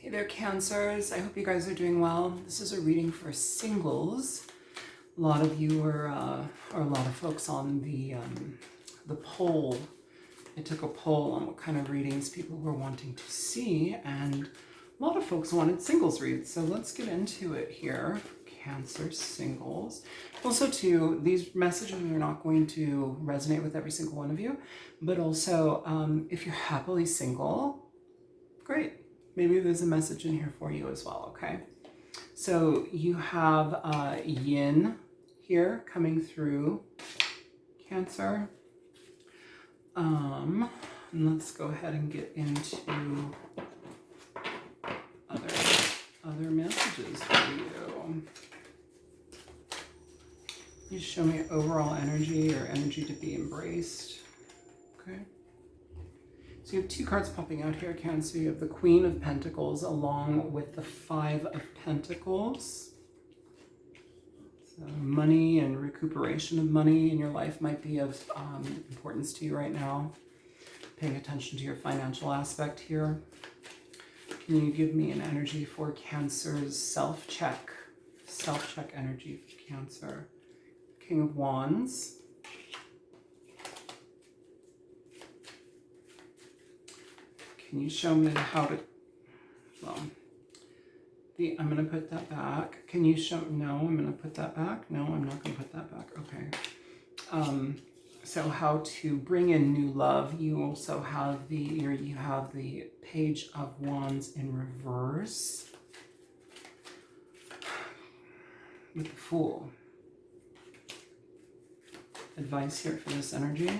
Hey there, Cancers. I hope you guys are doing well. This is a reading for singles. A lot of you or a lot of folks on the poll. I took a poll on what kind of readings people were wanting to see, and a lot of folks wanted singles reads. So let's get into it here. Cancer singles. Also, too, these messages are not going to resonate with every single one of you, but also if you're happily single, great. Maybe there's a message in here for you as well, okay? So you have yin here coming through, Cancer. And let's go ahead and get into other messages for you. You show me overall energy or energy to be embraced, okay? So you have two cards popping out here, Cancer. You have the Queen of Pentacles along with the Five of Pentacles. So money and recuperation of money in your life might be of importance to you right now. Paying attention to your financial aspect here. Can you give me an energy for Cancer's self-check? Self-check energy for Cancer. King of Wands. Can you show me how to, well, I'm going to put that back. Can you show, no, I'm going to put that back. No, I'm not going to put that back. Okay. So how to bring in new love. You also have you have the Page of Wands in reverse with the Fool. Advice here for this energy.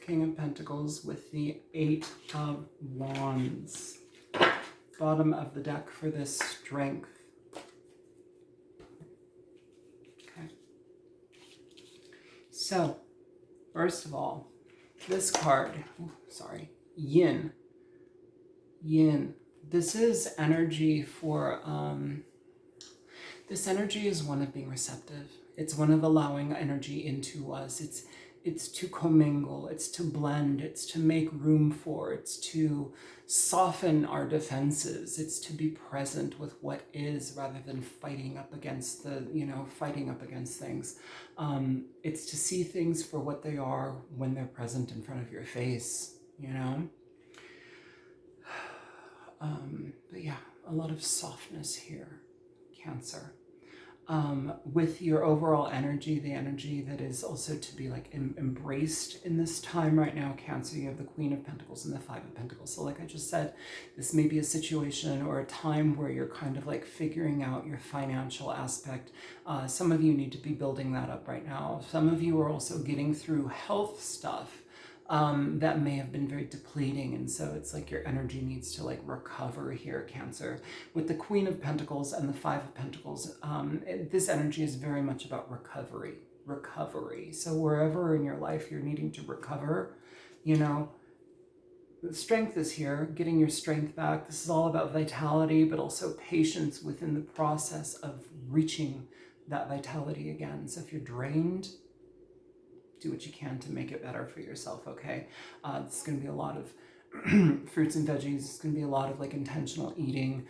King of Pentacles with the Eight of Wands. Bottom of the deck for this strength. Okay. So, first of all, this card, Yin. Yin. This is energy for, this energy is one of being receptive. It's one of allowing energy into us. It's to commingle, it's to blend, it's to make room for, it's to soften our defenses, it's to be present with what is rather than fighting up against fighting up against things. It's to see things for what they are when they're present in front of your face, you know? But yeah, a lot of softness here, Cancer. With your overall energy, the energy that is also to be like embraced in this time right now, Cancer. You have the Queen of Pentacles and the Five of Pentacles. So like I just said, this may be a situation or a time where you're kind of like figuring out your financial aspect. Some of you need to be building that up right now. Some of you are also getting through health stuff that may have been very depleting, and so it's like your energy needs to like recover here, Cancer. With the Queen of Pentacles and the Five of Pentacles, this energy is very much about recovery. So wherever in your life you're needing to recover, you know, the strength is here, getting your strength back. This is all about vitality, but also patience within the process of reaching that vitality again. So if you're drained, do what you can to make it better for yourself, okay? It's going to be a lot of fruits and veggies. It's going to be a lot of like intentional eating,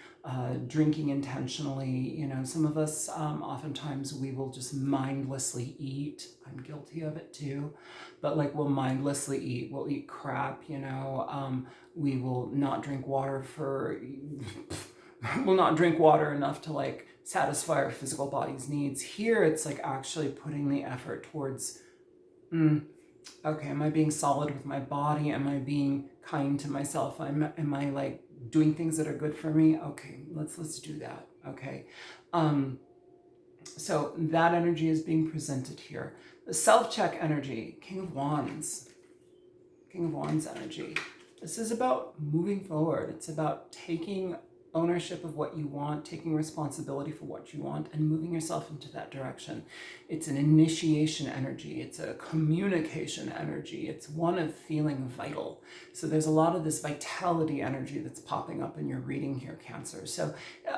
drinking intentionally. You know, some of us, oftentimes we will just mindlessly eat. I'm guilty of it too. But like we'll mindlessly eat. We'll eat crap, you know. We will not drink water we'll not drink water enough to like satisfy our physical body's needs. Here, it's like actually putting the effort towards okay, am I being solid with my body? Am I being kind to myself? Am I like doing things that are good for me? Okay, let's do that. Okay. So that energy is being presented here. The self-check energy, King of Wands. King of Wands energy. This is about moving forward. It's about taking ownership of what you want, taking responsibility for what you want, and moving yourself into that direction. It's an initiation energy. It's a communication energy. It's one of feeling vital. So there's a lot of this vitality energy that's popping up in your reading here, Cancer. So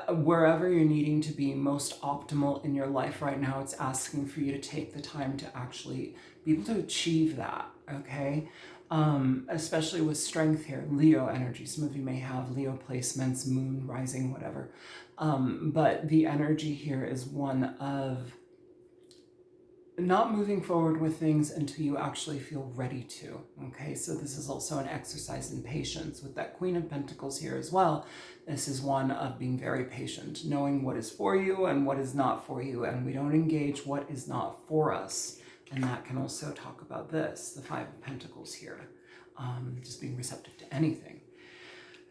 wherever you're needing to be most optimal in your life right now, it's asking for you to take the time to actually be able to achieve that, okay? especially with strength here, Leo energy. Some of you may have Leo placements, moon, rising, whatever. But the energy here is one of not moving forward with things until you actually feel ready to. Okay, so this is also an exercise in patience. With that Queen of Pentacles here as well, this is one of being very patient, knowing what is for you and what is not for you, and we don't engage what is not for us. And that can also talk about this, the Five of Pentacles here, just being receptive to anything.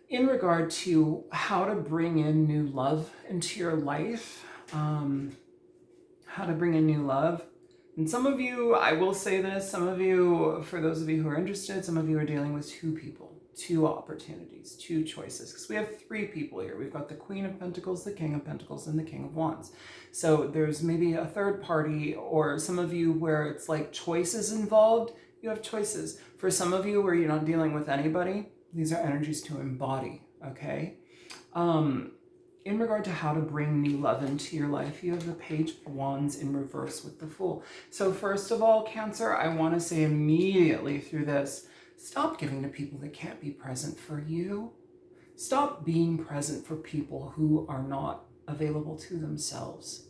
In regard to how to bring in new love into your life, how to bring in new love. And some of you, I will say this, some of you, for those of you who are interested, some of you are dealing with two people, two opportunities, two choices. Because we have three people here. We've got the Queen of Pentacles, the King of Pentacles, and the King of Wands. So there's maybe a third party, or some of you where it's like choices involved. You have choices. For some of you where you're not dealing with anybody, these are energies to embody, okay? In regard to how to bring new love into your life, you have the Page of Wands in reverse with the Fool. So first of all, Cancer, I want to say immediately through this, stop giving to people that can't be present for you. Stop being present for people who are not available to themselves.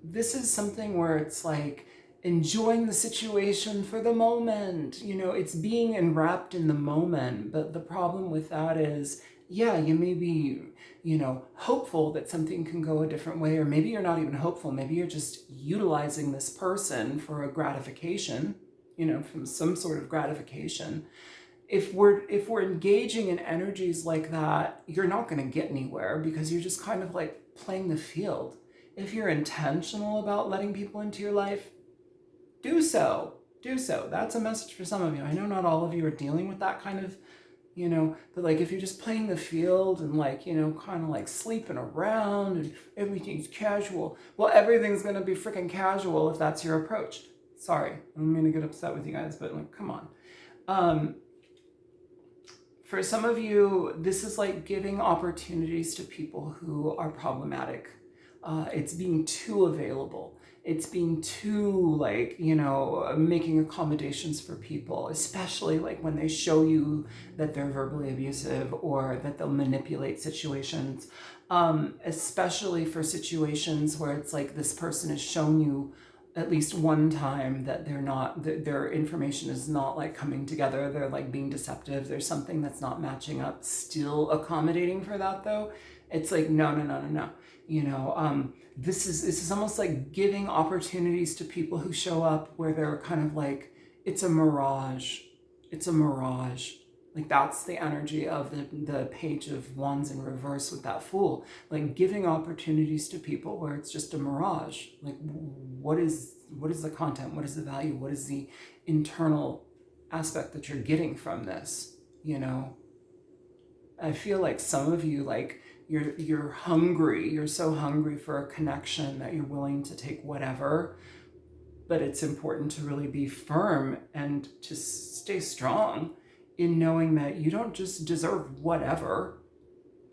This is something where it's like enjoying the situation for the moment. You know, it's being enwrapped in the moment. But the problem with that is, yeah, you may be, you know, hopeful that something can go a different way, or maybe you're not even hopeful. Maybe you're just utilizing this person for a gratification, you know, from some sort of gratification. If we're engaging in energies like that, you're not going to get anywhere because you're just kind of like playing the field. If you're intentional about letting people into your life, do so. Do so. That's a message for some of you. I know not all of you are dealing with that kind of, you know, but like if you're just playing the field and like, you know, kind of like sleeping around and everything's casual, well, everything's going to be freaking casual if that's your approach. Sorry, I don't mean to get upset with you guys, but like, come on. For some of you, this is like giving opportunities to people who are problematic. It's being too available. It's being too like, you know, making accommodations for people, especially like when they show you that they're verbally abusive or that they'll manipulate situations, especially for situations where it's like this person has shown you at least one time that they're not, their information is not like coming together. They're like being deceptive. There's something that's not matching up. Still accommodating for that though. It's like, no. You know, this is almost like giving opportunities to people who show up where they're kind of like, it's a mirage. It's a mirage. Like that's the energy of the Page of Wands in reverse with that Fool. Like giving opportunities to people where it's just a mirage. Like what is the content? What is the value? What is the internal aspect that you're getting from this? You know, I feel like some of you, like, you're hungry. You're so hungry for a connection that you're willing to take whatever. But it's important to really be firm and to stay strong in knowing that you don't just deserve whatever.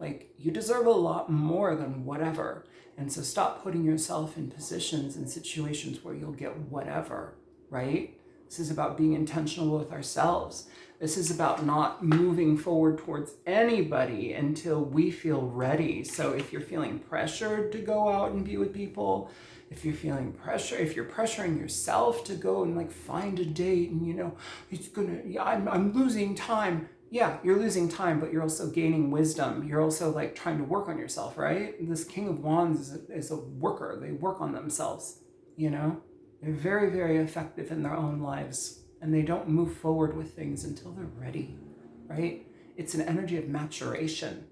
Like, you deserve a lot more than whatever. And so stop putting yourself in positions and situations where you'll get whatever, right? This is about being intentional with ourselves. This is about not moving forward towards anybody until we feel ready. So if you're feeling pressured to go out and be with people, if you're feeling pressure, if you're pressuring yourself to go and like find a date and, you know, I'm losing time. Yeah, you're losing time, but you're also gaining wisdom. You're also like trying to work on yourself, right? This King of Wands is a worker. They work on themselves, you know? They're very, very effective in their own lives, and they don't move forward with things until they're ready, right? It's an energy of maturation.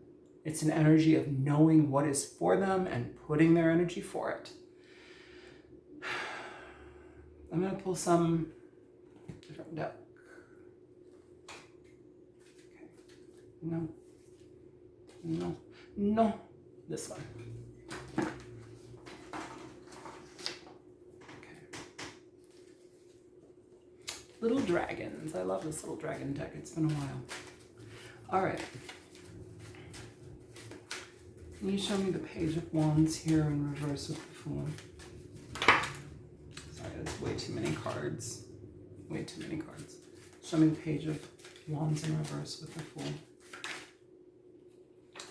It's an energy of knowing what is for them and putting their energy for it. I'm going to pull some different deck. Okay. No. This one. Little dragons. I love this little dragon deck. It's been a while. All right. Can you show me the Page of Wands here in reverse with the Fool? Sorry, that's way too many cards. Way too many cards. Show me the Page of Wands in reverse with the Fool.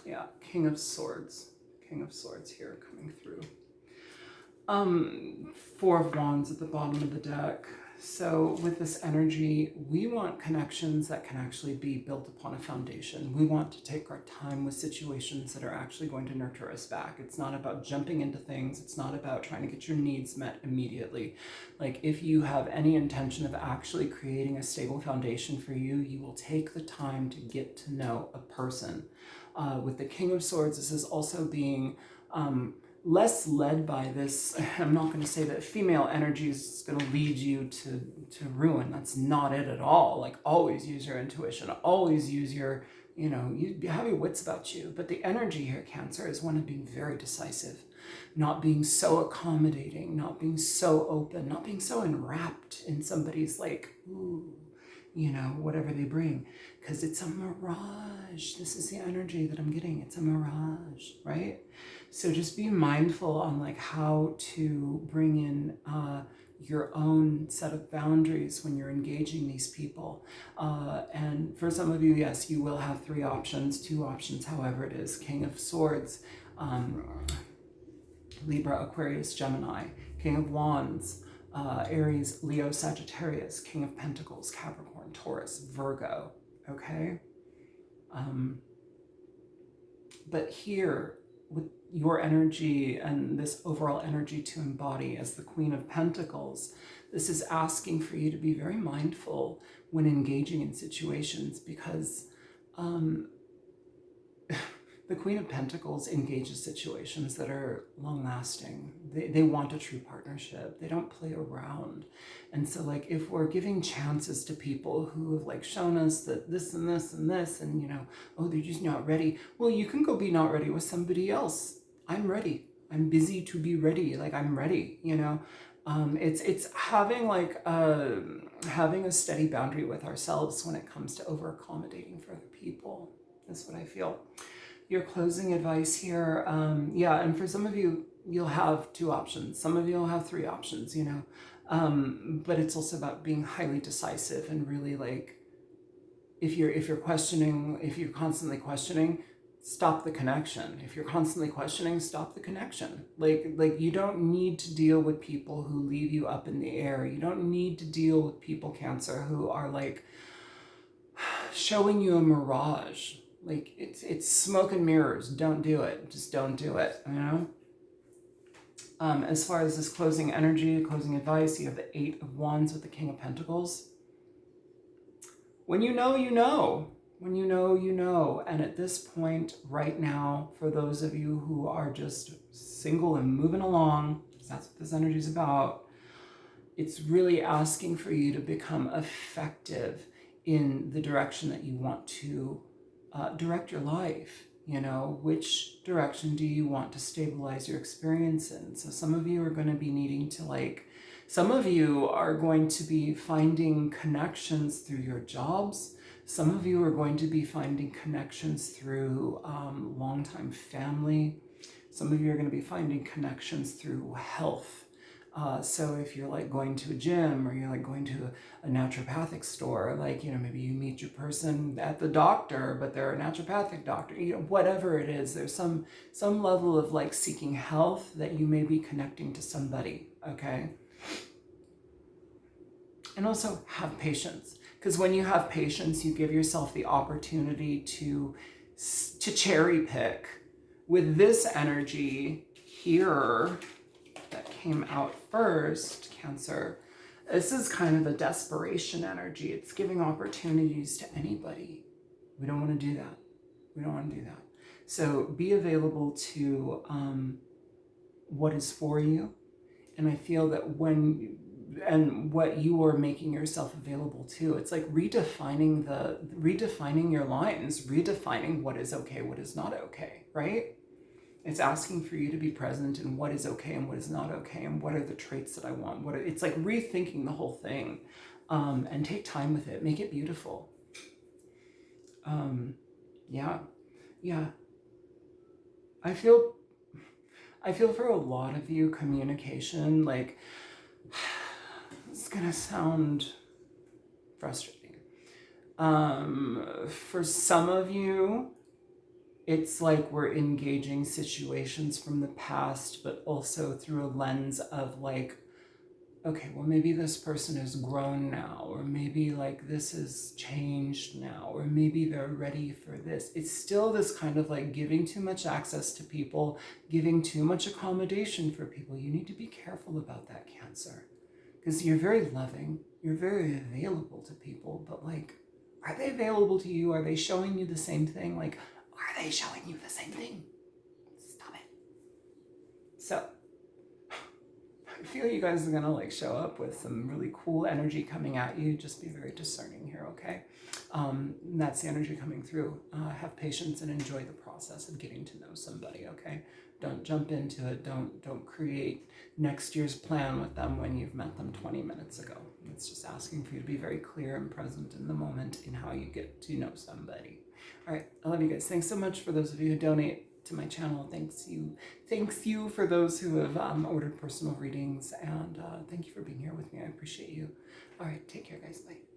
Yeah, King of Swords. King of Swords here coming through. Four of Wands at the bottom of the deck. So with this energy, we want connections that can actually be built upon a foundation. We want to take our time with situations that are actually going to nurture us back. It's not about jumping into things. It's not about trying to get your needs met immediately. Like if you have any intention of actually creating a stable foundation for you, you will take the time to get to know a person. With the King of Swords, this is also being less led by this. I'm not going to say that female energy is going to lead you to ruin. That's not it at all. Like always use your intuition, always use your, you know, you have your wits about you. But the energy here, Cancer, is one of being very decisive, not being so accommodating, not being so open, not being so enwrapped in somebody's like, ooh, you know, whatever they bring, because it's a mirage. This is the energy that I'm getting. It's a mirage, right? So just be mindful on like how to bring in your own set of boundaries when you're engaging these people. And for some of you, yes, you will have three options, two options, however it is. King of Swords, Libra, Aquarius, Gemini. King of Wands, Aries, Leo, Sagittarius. King of Pentacles, Capricorn, Taurus, Virgo, okay? But here, with your energy and this overall energy to embody as the Queen of Pentacles, this is asking for you to be very mindful when engaging in situations, because the Queen of Pentacles engages situations that are long-lasting. They want a true partnership. They don't play around. And so like if we're giving chances to people who have like shown us that this and this and this and, you know, oh, they're just not ready. Well, you can go be not ready with somebody else. I'm ready. I'm busy to be ready. Like I'm ready, you know. It's having like having a steady boundary with ourselves when it comes to over accommodating for other people. That's what I feel. Your closing advice here, yeah, and for some of you, you'll have two options. Some of you will have three options, you know, but it's also about being highly decisive and really like, if you're questioning, if you're constantly questioning, stop the connection. If you're constantly questioning, stop the connection. Like you don't need to deal with people who leave you up in the air. You don't need to deal with people, Cancer, who are like showing you a mirage. Like it's smoke and mirrors. Don't do it. Just don't do it, you know? As far as this closing energy, closing advice, you have the Eight of Wands with the King of Pentacles. When you know, you know. When you know, you know. And at this point right now, for those of you who are just single and moving along, because that's what this energy is about, it's really asking for you to become effective in the direction that you want to direct your life. You know, which direction do you want to stabilize your experience in? So some of you are going to be needing to like, some of you are going to be finding connections through your jobs. Some of you are going to be finding connections through longtime family. Some of you are going to be finding connections through health. So if you're like going to a gym or you're like going to a naturopathic store, like, you know, maybe you meet your person at the doctor, but they're a naturopathic doctor, you know, whatever it is, there's some level of like seeking health that you may be connecting to somebody, okay? And also have patience, because when you have patience, you give yourself the opportunity to cherry pick. With this energy here, that came out first, Cancer, this is kind of a desperation energy. It's giving opportunities to anybody. We don't want to do that. We don't want to do that. So be available to what is for you. And I feel that and what you are making yourself available to, it's like redefining your lines, redefining what is okay, what is not okay, right? It's asking for you to be present in what is okay and what is not okay, and what are the traits that I want. It's like rethinking the whole thing, and take time with it. Make it beautiful. Yeah. I feel for a lot of you, communication, like, it's gonna sound frustrating, For some of you, it's like we're engaging situations from the past, but also through a lens of like, okay, well, maybe this person has grown now, or maybe like this has changed now, or maybe they're ready for this. It's still this kind of like giving too much access to people, giving too much accommodation for people. You need to be careful about that, Cancer, because you're very loving, you're very available to people, but like, are they available to you? Are they showing you the same thing? Like, are they showing you the same thing? Stop it. So, I feel you guys are gonna like show up with some really cool energy coming at you. Just be very discerning here, okay? That's the energy coming through. Have patience and enjoy the process of getting to know somebody, okay? Don't jump into it. Don't create next year's plan with them when you've met them 20 minutes ago. It's just asking for you to be very clear and present in the moment in how you get to know somebody. All right, I love you guys. Thanks so much for those of you who donate to my channel. Thanks you for those who have ordered personal readings, and thank you for being here with me. I appreciate you. All right, take care, guys. Bye.